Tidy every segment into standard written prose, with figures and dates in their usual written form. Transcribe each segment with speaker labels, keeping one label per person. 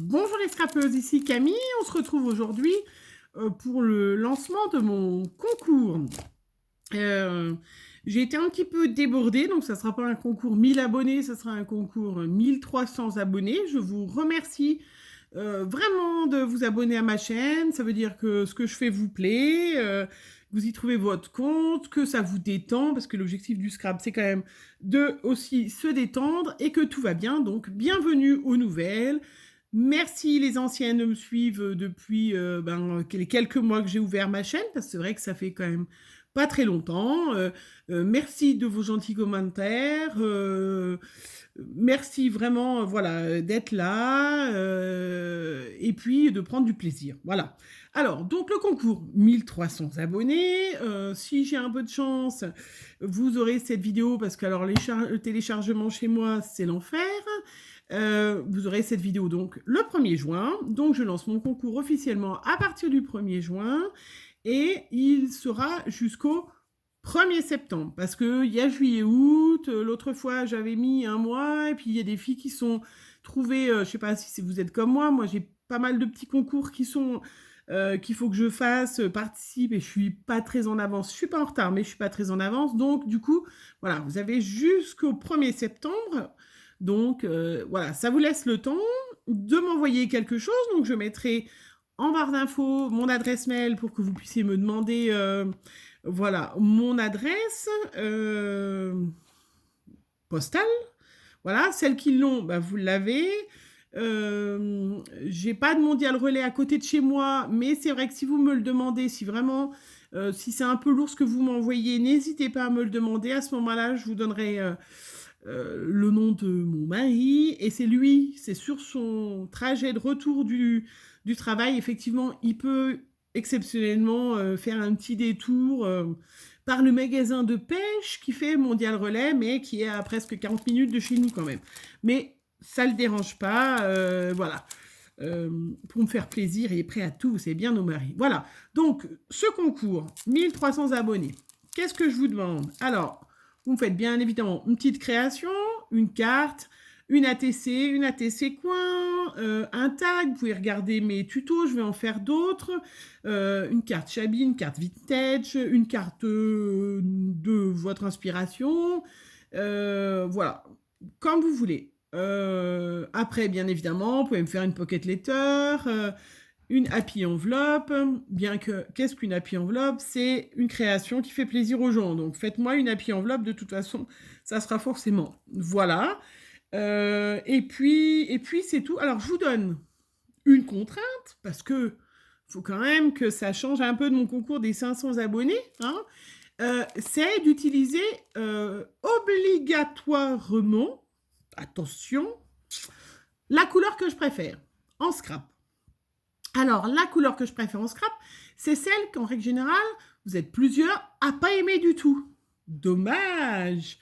Speaker 1: Bonjour les scrapeuses, ici Camille. On se retrouve aujourd'hui pour le lancement de mon concours. J'ai été un petit peu débordée, donc ça ne sera pas un concours 1000 abonnés, ça sera un concours 1300 abonnés. Je vous remercie vraiment de vous abonner à ma chaîne. Ça veut dire que ce que je fais vous plaît, vous y trouvez votre compte, que ça vous détend, parce que l'objectif du scrap, c'est quand même de aussi se détendre et que tout va bien. Donc, bienvenue aux nouvelles. Merci les anciennes de me suivre depuis les quelques mois que j'ai ouvert ma chaîne, parce que c'est vrai que ça fait quand même pas très longtemps. Merci de vos gentils commentaires. Merci vraiment voilà, d'être là et puis de prendre du plaisir. Voilà. Alors, donc le concours, 1300 abonnés. Si j'ai un peu de chance, vous aurez cette vidéo parce que alors le téléchargement chez moi, c'est l'enfer. Vous aurez cette vidéo donc le 1er juin. Donc je lance mon concours officiellement à partir du 1er juin et il sera jusqu'au 1er septembre, parce qu'il y a juillet, août, l'autre fois j'avais mis un mois, et puis il y a des filles qui sont trouvées, je ne sais pas si vous êtes comme moi j'ai pas mal de petits concours qui sont, qu'il faut que je fasse, participe, et je suis pas très en avance, je suis pas en retard, mais je suis pas très en avance, donc du coup, voilà, vous avez jusqu'au 1er septembre, donc voilà, ça vous laisse le temps de m'envoyer quelque chose, donc je mettrai en barre d'infos mon adresse mail pour que vous puissiez me demander voilà, mon adresse postale. Voilà, celles qui l'ont, bah, vous l'avez. J'ai pas de mondial relais à côté de chez moi, mais c'est vrai que si vous me le demandez, si vraiment, si c'est un peu lourd ce que vous m'envoyez, n'hésitez pas à me le demander. À ce moment-là, je vous donnerai le nom de mon mari, et c'est lui, c'est sur son trajet de retour du travail, effectivement, il peut exceptionnellement faire un petit détour par le magasin de pêche qui fait Mondial Relais, mais qui est à presque 40 minutes de chez nous quand même. Mais ça ne le dérange pas, voilà. Pour me faire plaisir, il est prêt à tout, c'est bien nos maris. Voilà, donc ce concours, 1300 abonnés. Qu'est-ce que je vous demande? Alors, vous me faites bien évidemment une petite création, une carte, une ATC coin, un tag, vous pouvez regarder mes tutos, je vais en faire d'autres, une carte Shabby, une carte vintage, une carte de votre inspiration, voilà, comme vous voulez. Après, bien évidemment, vous pouvez me faire une pocket letter, une happy enveloppe, bien que, qu'est-ce qu'une happy enveloppe? C'est une création qui fait plaisir aux gens, donc faites-moi une happy enveloppe, de toute façon, ça sera forcément. Voilà. Et puis c'est tout. Alors, je vous donne une contrainte, parce que faut quand même que ça change un peu de mon concours des 500 abonnés, hein. C'est d'utiliser obligatoirement, attention, la couleur que je préfère en scrap. Alors, la couleur que je préfère en scrap, c'est celle qu'en règle générale, vous êtes plusieurs à pas aimer du tout. Dommage.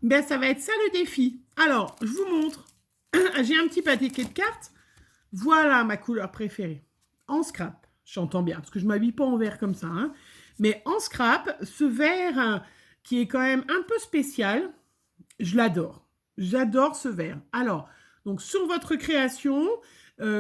Speaker 1: Ben, ça va être ça le défi. Alors, je vous montre. J'ai un petit paquet de cartes. Voilà ma couleur préférée. En scrap, j'entends bien, parce que je ne m'habille pas en vert comme ça, hein. Mais en scrap, ce vert qui est quand même un peu spécial, je l'adore. J'adore ce vert. Alors, donc sur votre création,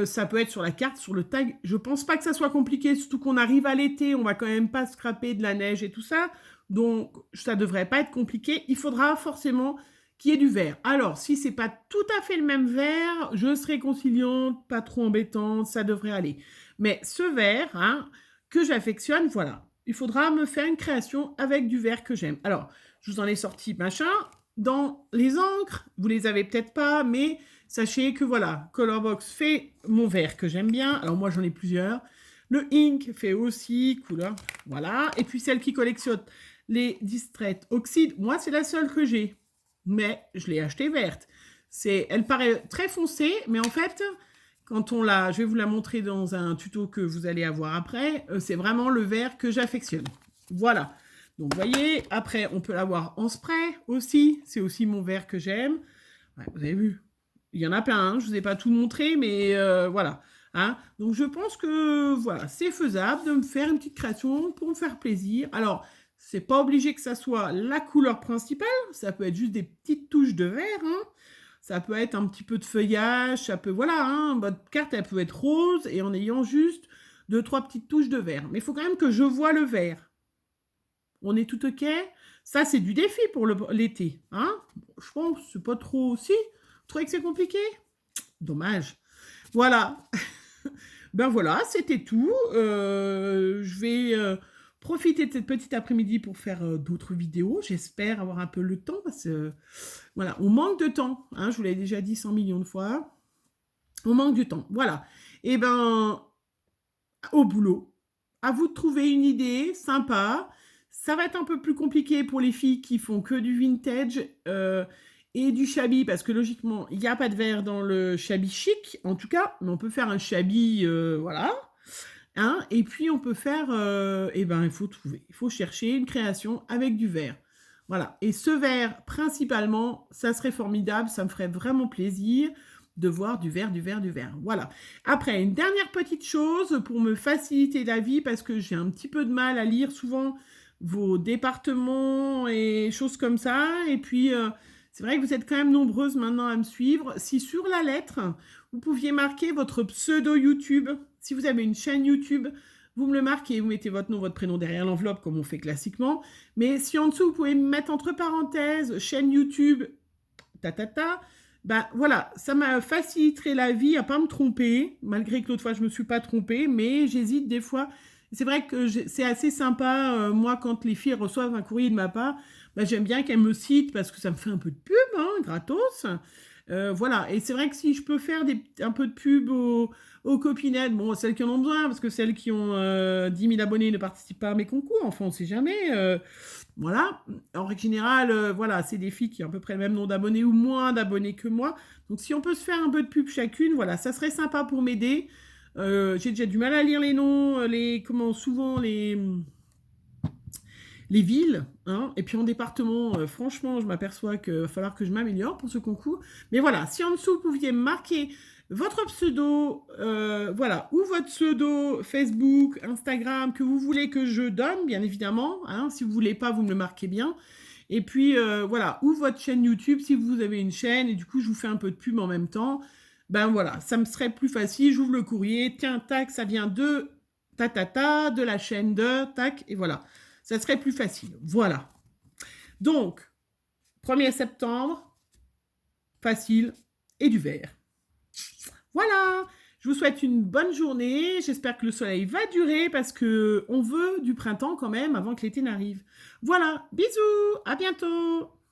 Speaker 1: ça peut être sur la carte, sur le tag. Je pense pas que ça soit compliqué, surtout qu'on arrive à l'été, on va quand même pas scraper de la neige et tout ça. Donc, ça devrait pas être compliqué. Il faudra forcément qu'il y ait du vert. Alors, si c'est pas tout à fait le même vert, je serai conciliante, pas trop embêtante, ça devrait aller. Mais ce vert, hein, que j'affectionne, voilà. Il faudra me faire une création avec du vert que j'aime. Alors, je vous en ai sorti machin. Dans les encres, vous les avez peut-être pas, mais sachez que voilà, Colorbox fait mon vert que j'aime bien. Alors moi, j'en ai plusieurs. Le Ink fait aussi couleur, voilà. Et puis celle qui collectionne les Distress Oxide, moi, c'est la seule que j'ai. Mais je l'ai achetée verte. Elle paraît très foncée, mais en fait, quand on l'a, je vais vous la montrer dans un tuto que vous allez avoir après, c'est vraiment le vert que j'affectionne. Voilà. Donc, vous voyez, après, on peut l'avoir en spray aussi. C'est aussi mon vert que j'aime. Ouais, vous avez vu, il y en a plein, hein. Je ne vous ai pas tout montré, mais voilà. Hein. Donc, je pense que voilà, c'est faisable de me faire une petite création pour me faire plaisir. Alors, c'est pas obligé que ça soit la couleur principale. Ça peut être juste des petites touches de vert. Hein. ça peut être un petit peu de feuillage, ça peut, voilà, hein, votre carte, elle peut être rose et en ayant juste 2-3 petites touches de vert. Mais il faut quand même que je vois le vert. On est tout OK? Ça, c'est du défi pour l'été, hein? Je pense que c'est pas trop aussi. Vous trouvez que c'est compliqué? Dommage. Voilà. Ben voilà, c'était tout. Je vais profiter de cette petite après-midi pour faire d'autres vidéos. J'espère avoir un peu le temps parce que voilà, on manque de temps. Hein, je vous l'ai déjà dit 100 millions de fois. On manque du temps. Voilà. Et ben, au boulot. À vous de trouver une idée sympa. Ça va être un peu plus compliqué pour les filles qui font que du vintage et du shabby, parce que logiquement, il n'y a pas de vert dans le shabby chic, en tout cas, mais on peut faire un shabby, voilà. Hein, et puis, on peut faire, eh ben, il faut trouver, il faut chercher une création avec du vert. Voilà. Et ce vert, principalement, ça serait formidable, ça me ferait vraiment plaisir de voir du vert, du vert, du vert. Voilà. Après, une dernière petite chose pour me faciliter la vie, parce que j'ai un petit peu de mal à lire souvent vos départements et choses comme ça. Et puis, c'est vrai que vous êtes quand même nombreuses maintenant à me suivre. Si sur la lettre, vous pouviez marquer votre pseudo YouTube, si vous avez une chaîne YouTube, vous me le marquez, vous mettez votre nom, votre prénom derrière l'enveloppe, comme on fait classiquement. Mais si en dessous, vous pouvez mettre entre parenthèses, chaîne YouTube, ben voilà, ça m'a facilité la vie à pas me tromper, malgré que l'autre fois, je me suis pas trompée, mais j'hésite des fois. C'est vrai que c'est assez sympa, moi, quand les filles reçoivent un courrier de ma part, ben, j'aime bien qu'elles me citent parce que ça me fait un peu de pub, hein, gratos. Voilà, et c'est vrai que si je peux faire un peu de pub aux copinettes, bon, celles qui en ont besoin, parce que celles qui ont 10 000 abonnés ne participent pas à mes concours, enfin, on sait jamais. Voilà, en règle générale, voilà, c'est des filles qui ont à peu près le même nombre d'abonnés ou moins d'abonnés que moi. Donc, si on peut se faire un peu de pub chacune, voilà, ça serait sympa pour m'aider. J'ai déjà du mal à lire les noms, souvent les villes, hein, et puis en département, franchement, je m'aperçois qu'il va falloir que je m'améliore pour ce concours. Mais voilà, si en dessous, vous pouviez marquer votre pseudo, voilà, ou votre pseudo Facebook, Instagram, que vous voulez que je donne, bien évidemment, hein, si vous ne voulez pas, vous me le marquez bien. Et puis, voilà, ou votre chaîne YouTube, si vous avez une chaîne, et du coup, je vous fais un peu de pub en même temps. Ben voilà, ça me serait plus facile, j'ouvre le courrier, tiens, tac, ça vient de de la chaîne de, tac, et voilà. Ça serait plus facile. Voilà. Donc, 1er septembre, facile et du vert. Voilà. Je vous souhaite une bonne journée. J'espère que le soleil va durer parce qu'on veut du printemps quand même avant que l'été n'arrive. Voilà. Bisous. À bientôt.